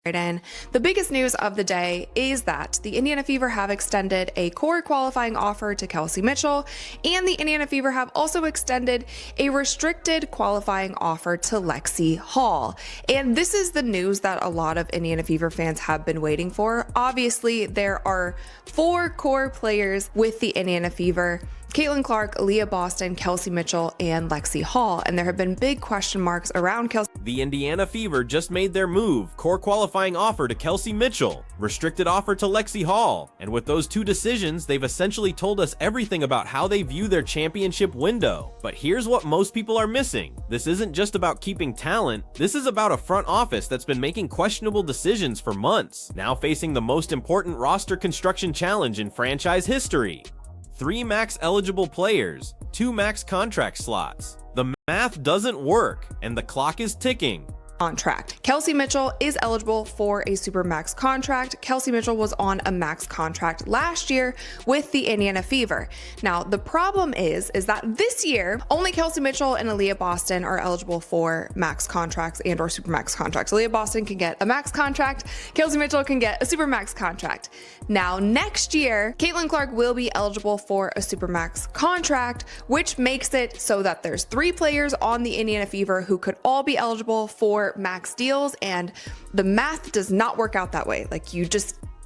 Right in. The biggest news of the day is that the Indiana Fever have extended a core qualifying offer to Kelsey Mitchell, and the Indiana Fever have also extended a restricted qualifying offer to Lexi Hall. And this is the news that a lot of Indiana Fever fans have been waiting for. Obviously, there are 4 core players with the Indiana Fever: Caitlin Clark, Aaliyah Boston, Kelsey Mitchell, and Lexi Hall. And there have been big question marks around Kelsey. The Indiana Fever just made their move: core qualifying offer to Kelsey Mitchell, restricted offer to Lexi Hall. And with those 2 decisions, they've essentially told us everything about how they view their championship window. But here's what most people are missing: this isn't just about keeping talent, this is about a front office that's been making questionable decisions for months, now facing the most important roster construction challenge in franchise history. 3 max eligible players, 2 max contract slots. The math doesn't work, and the clock is ticking. Contract. Kelsey Mitchell is eligible for a supermax contract. Kelsey Mitchell was on a max contract last year with the Indiana Fever. Now, the problem is that this year, only Kelsey Mitchell and Aaliyah Boston are eligible for max contracts and or supermax contracts. Aaliyah Boston can get a max contract. Kelsey Mitchell can get a supermax contract. Now, next year, Caitlin Clark will be eligible for a supermax contract, which makes it so that there's 3 players on the Indiana Fever who could all be eligible for max deals, and the math does not work out that way.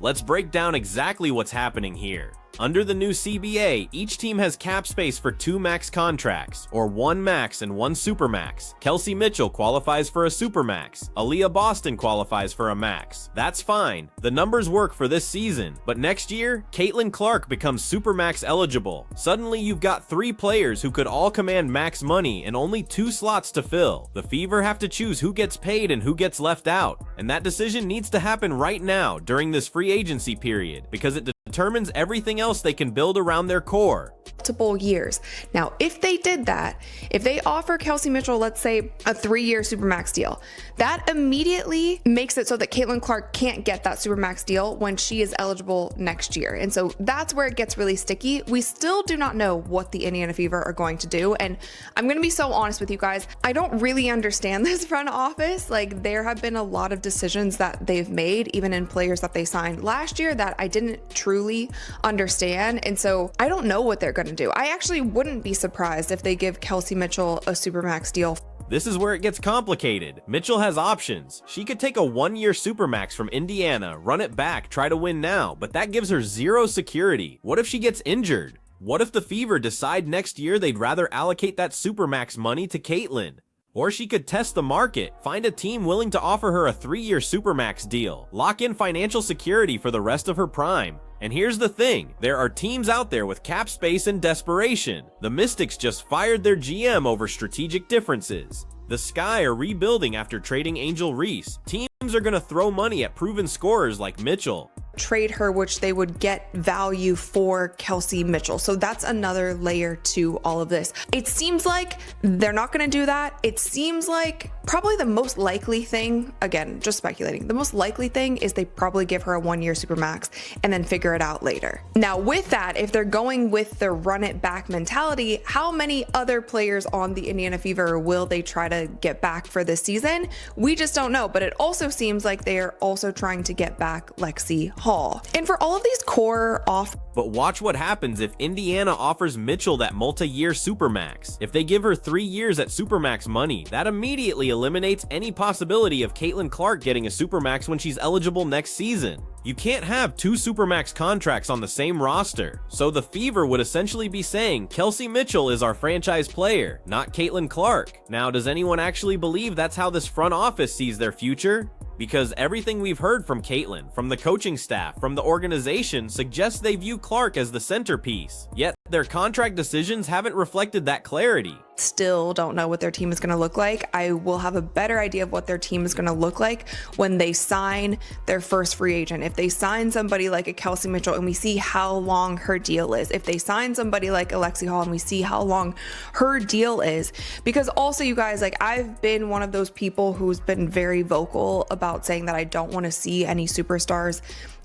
Let's break down exactly what's happening here. Under the new CBA, each team has cap space for 2 max contracts, or 1 max and 1 supermax. Kelsey Mitchell qualifies for a supermax. Aaliyah Boston qualifies for a max. That's fine. The numbers work for this season. But next year, Caitlin Clark becomes supermax eligible. Suddenly, you've got 3 players who could all command max money and only 2 slots to fill. The Fever have to choose who gets paid and who gets left out. And that decision needs to happen right now during this free agency period, because it determines everything else they can build around their core. Multiple years. Now, if they did that, if they offer Kelsey Mitchell, let's say, a 3-year supermax deal, that immediately makes it so that Caitlin Clark can't get that supermax deal when she is eligible next year. And so that's where it gets really sticky. We still do not know what the Indiana Fever are going to do. And I'm going to be so honest with you guys, I don't really understand this front office. There have been a lot of decisions that they've made, even in players that they signed last year, that I didn't truly understand. And so I don't know what they're going to do. I actually wouldn't be surprised if they give Kelsey Mitchell a supermax deal. This is where it gets complicated. Mitchell has options. She could take a 1-year supermax from Indiana, run it back, try to win now, but that gives her 0 security. What if she gets injured? What if the Fever decide next year they'd rather allocate that supermax money to Caitlin? Or she could test the market, find a team willing to offer her a 3-year supermax deal, lock in financial security for the rest of her prime. And here's the thing, there are teams out there with cap space and desperation. The Mystics just fired their GM over strategic differences. The Sky are rebuilding after trading Angel Reese. Teams are gonna throw money at proven scorers like Mitchell. Trade her, which they would get value for Kelsey Mitchell. So that's another layer to all of this. It seems like they're not going to do that. It seems like probably the most likely thing, again, just speculating, the most likely thing is they probably give her a 1-year supermax and then figure it out later. Now, with that, if they're going with the run it back mentality, how many other players on the Indiana Fever will they try to get back for this season? We just don't know. But it also seems like they are also trying to get back Lexi Hall. And for all of these core off. But watch what happens if Indiana offers Mitchell that multi-year supermax. If they give her 3 years at supermax money, that immediately eliminates any possibility of Caitlin Clark getting a supermax when she's eligible next season. You can't have 2 supermax contracts on the same roster. So the Fever would essentially be saying Kelsey Mitchell is our franchise player, not Caitlin Clark. Now, does anyone actually believe that's how this front office sees their future? Because everything we've heard from Caitlin, from the coaching staff, from the organization suggests they view Clark as the centerpiece. Yet their contract decisions haven't reflected that clarity. Still don't know what their team is going to look like. I will have a better idea of what their team is going to look like when they sign their first free agent. If they sign somebody like a Kelsey Mitchell and we see how long her deal is. If they sign somebody like Lexi Hall and we see how long her deal is. Because also, you guys, I've been one of those people who's been very vocal about saying that I don't want to see any superstars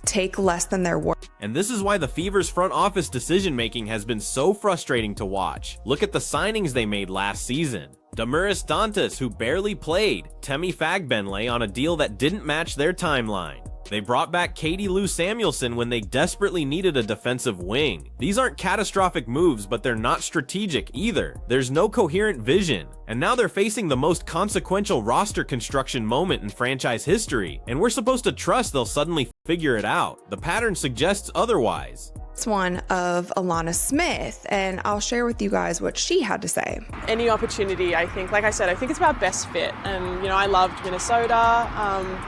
take less than their worth. And this is why the Fever's front office decision making has been so frustrating to watch. Look at the signings they made last season. Damaris Dantas, who barely played, Temi Fagbenle on a deal that didn't match their timeline. They brought back Katie Lou Samuelson when they desperately needed a defensive wing. These aren't catastrophic moves, but they're not strategic either. There's no coherent vision. And now they're facing the most consequential roster construction moment in franchise history, and we're supposed to trust they'll suddenly figure it out. The pattern suggests otherwise. One of Alana Smith, and I'll share with you guys what she had to say. Any opportunity, I think, like I said, I think it's about best fit. And, I loved Minnesota,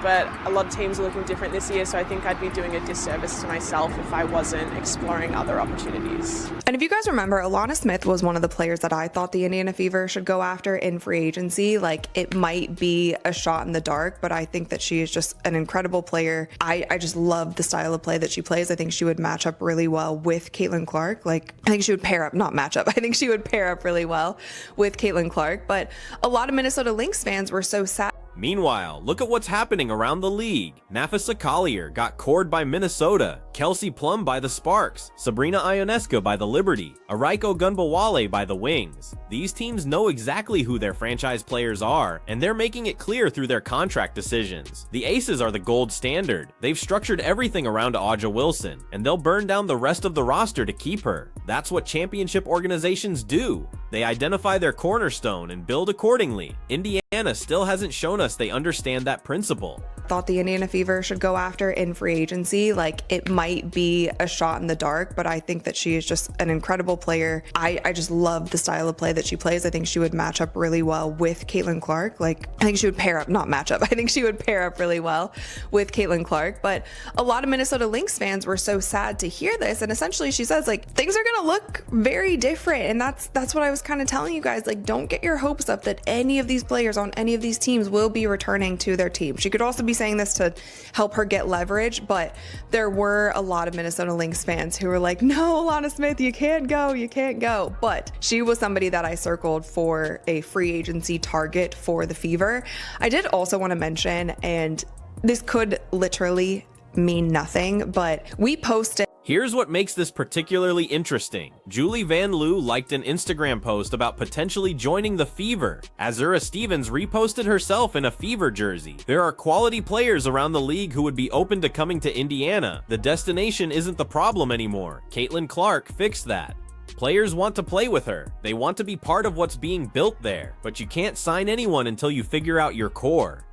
but a lot of teams are looking different this year, so I think I'd be doing a disservice to myself if I wasn't exploring other opportunities. And if you guys remember, Alana Smith was one of the players that I thought the Indiana Fever should go after in free agency. Like, it might be a shot in the dark, but I think that she is just an incredible player. I just love the style of play that she plays. I think she would match up really well with Caitlin Clark. Like, I think she would pair up, not match up. I think she would pair up really well with Caitlin Clark. But a lot of Minnesota Lynx fans were so sad. Meanwhile, look at what's happening around the league. Nafisa Collier got cored by Minnesota, Kelsey Plum by the Sparks, Sabrina Ionescu by the Liberty, Araiko Gunbowale by the Wings. These teams know exactly who their franchise players are, and they're making it clear through their contract decisions. The Aces are the gold standard. They've structured everything around Aja Wilson, and they'll burn down the rest of the roster to keep her. That's what championship organizations do. They identify their cornerstone and build accordingly. Indiana still hasn't shown us they understand that principle. Thought the Indiana Fever should go after in free agency. Like, it might be a shot in the dark, but I think that she is just an incredible player. I just love the style of play that she plays. I think she would match up really well with Caitlin Clark. Like, I think she would pair up, not match up. I think she would pair up really well with Caitlin Clark. But a lot of Minnesota Lynx fans were so sad to hear this. And essentially she says, like, things are going to look very different. And that's what I was kind of telling you guys. Like, don't get your hopes up that any of these players on any of these teams will be returning to their team. She could also be saying this to help her get leverage, but there were a lot of Minnesota Lynx fans who were like, no, Alana Smith, you can't go. But she was somebody that I circled for a free agency target for the Fever. I did also want to mention, and this could literally mean nothing, but we posted. Here's what makes this particularly interesting. Julie Van Loo liked an Instagram post about potentially joining the Fever. Azura Stevens reposted herself in a Fever jersey. There are quality players around the league who would be open to coming to Indiana. The destination isn't the problem anymore. Caitlin Clark fixed that. Players want to play with her. They want to be part of what's being built there. But you can't sign anyone until you figure out your core.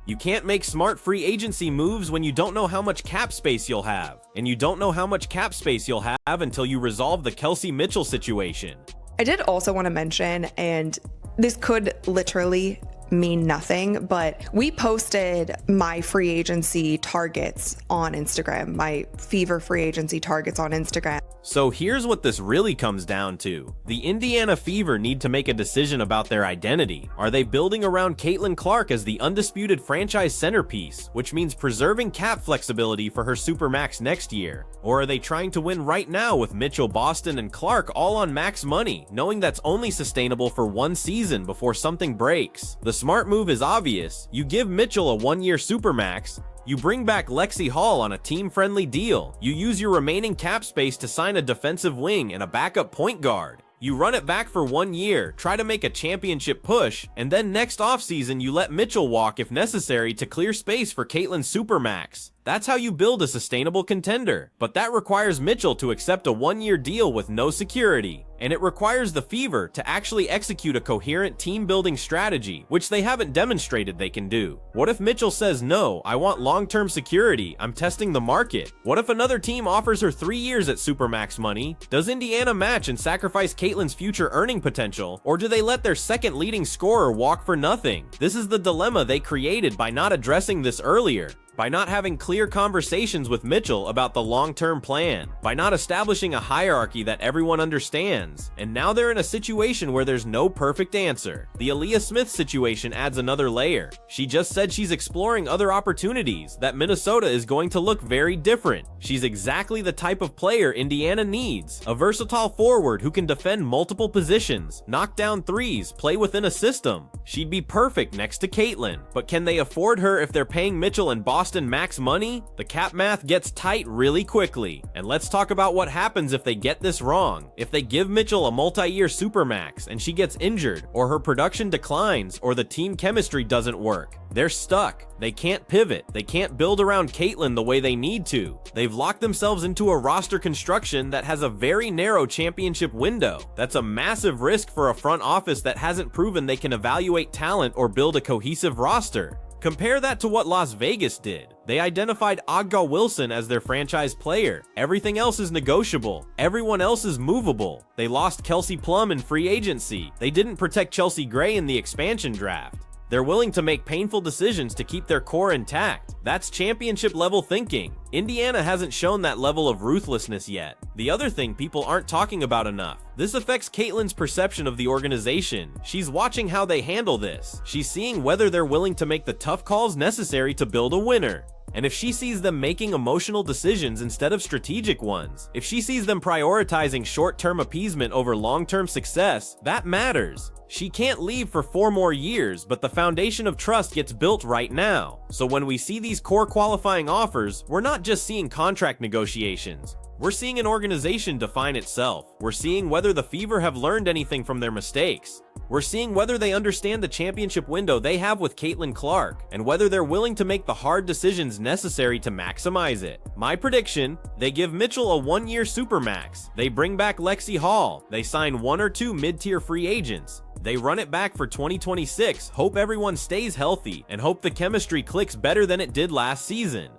You can't make smart free agency moves when you don't know how much cap space you'll have. And you don't know how much cap space you'll have until you resolve the Kelsey Mitchell situation. I did also want to mention, and this could literally mean nothing, but we posted my free agency targets on Instagram, my Fever free agency targets on Instagram. So here's what this really comes down to. The Indiana Fever need to make a decision about their identity. Are they building around Caitlin Clark as the undisputed franchise centerpiece, which means preserving cap flexibility for her Supermax next year? Or are they trying to win right now with Mitchell, Boston, and Clark all on max money, knowing that's only sustainable for one season before something breaks? The smart move is obvious. You give Mitchell a one-year Supermax, you bring back Lexi Hall on a team-friendly deal, you use your remaining cap space to sign a defensive wing and a backup point guard. You run it back for 1 year, try to make a championship push, and then next offseason you let Mitchell walk if necessary to clear space for Caitlin's Supermax. That's how you build a sustainable contender, but that requires Mitchell to accept a 1-year deal with no security. And it requires the Fever to actually execute a coherent team-building strategy, which they haven't demonstrated they can do. What if Mitchell says, no, I want long-term security, I'm testing the market? What if another team offers her 3 years at Supermax money? Does Indiana match and sacrifice Caitlin's future earning potential, or do they let their second leading scorer walk for nothing? This is the dilemma they created by not addressing this earlier. By not having clear conversations with Mitchell about the long-term plan, by not establishing a hierarchy that everyone understands, and now they're in a situation where there's no perfect answer. The Aaliyah Smith situation adds another layer. She just said she's exploring other opportunities, that Minnesota is going to look very different. She's exactly the type of player Indiana needs, a versatile forward who can defend multiple positions, knock down threes, play within a system. She'd be perfect next to Caitlin, but can they afford her if they're paying Mitchell and Boston Boston max money, the cap math gets tight really quickly. And let's talk about what happens if they get this wrong. If they give Mitchell a multi-year supermax and she gets injured, or her production declines, or the team chemistry doesn't work, they're stuck. They can't pivot. They can't build around Caitlyn the way they need to. They've locked themselves into a roster construction that has a very narrow championship window. That's a massive risk for a front office that hasn't proven they can evaluate talent or build a cohesive roster. Compare that to what Las Vegas did. They identified Agga Wilson as their franchise player. Everything else is negotiable. Everyone else is movable. They lost Kelsey Plum in free agency. They didn't protect Chelsea Gray in the expansion draft. They're willing to make painful decisions to keep their core intact. That's championship level thinking. Indiana hasn't shown that level of ruthlessness yet. The other thing people aren't talking about enough. This affects Caitlyn's perception of the organization. She's watching how they handle this. She's seeing whether they're willing to make the tough calls necessary to build a winner. And if she sees them making emotional decisions instead of strategic ones, if she sees them prioritizing short-term appeasement over long-term success, that matters. She can't leave for 4 more years, but the foundation of trust gets built right now. So when we see these core qualifying offers, we're not just seeing contract negotiations. We're seeing an organization define itself. We're seeing whether the Fever have learned anything from their mistakes. We're seeing whether they understand the championship window they have with Caitlin Clark, and whether they're willing to make the hard decisions necessary to maximize it. My prediction, they give Mitchell a 1-year supermax. They bring back Lexi Hall. They sign 1 or 2 mid-tier free agents. They run it back for 2026, hope everyone stays healthy, and hope the chemistry clicks better than it did last season.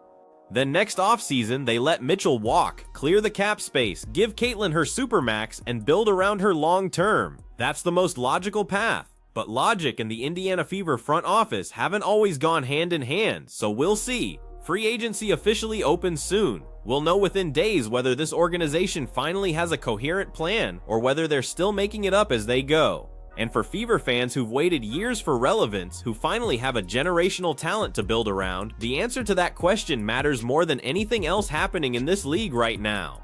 Then next offseason, they let Mitchell walk, clear the cap space, give Caitlyn her supermax, and build around her long term. That's the most logical path. But logic and the Indiana Fever front office haven't always gone hand in hand, so we'll see. Free agency officially opens soon. We'll know within days whether this organization finally has a coherent plan, or whether they're still making it up as they go. And for Fever fans who've waited years for relevance, who finally have a generational talent to build around, the answer to that question matters more than anything else happening in this league right now.